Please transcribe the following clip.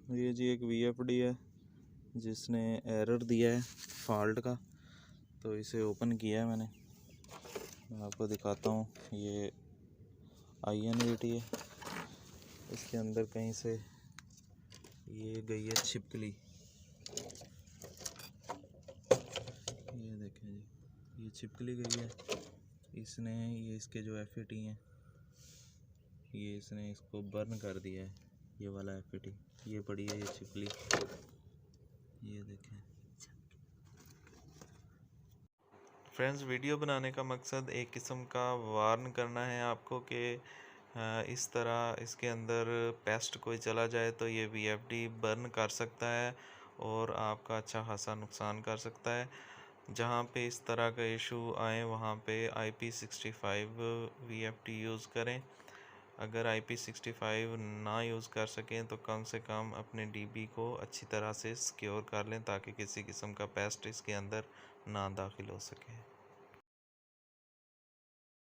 ये जी एक VFD है जिसने एरर दिया है फॉल्ट का, तो इसे ओपन किया है मैंने। मैं आपको दिखाता हूँ। ये INVT है, इसके अंदर कहीं से ये गई है छिपकली। ये देखें जी, ये छिपकली गई है। इसने ये इसके जो FAT हैं, ये इसने इसको बर्न कर दिया है। ये वाला FAT, ये पड़ी है ये छिपकली, ये देखें। फ्रेंड्स, वीडियो बनाने का मकसद एक किस्म का वार्न करना है आपको कि इस तरह इसके अंदर पेस्ट कोई चला जाए तो ये VFD बर्न कर सकता है और आपका अच्छा खासा नुकसान कर सकता है। जहाँ पे इस तरह का इशू आए वहाँ पे IP65 VFD यूज़ करें। अगर IP65 ना यूज़ कर सकें तो कम से कम अपने DB को अच्छी तरह से सिक्योर कर लें ताकि किसी किस्म का पेस्ट इसके अंदर ना दाखिल हो सके।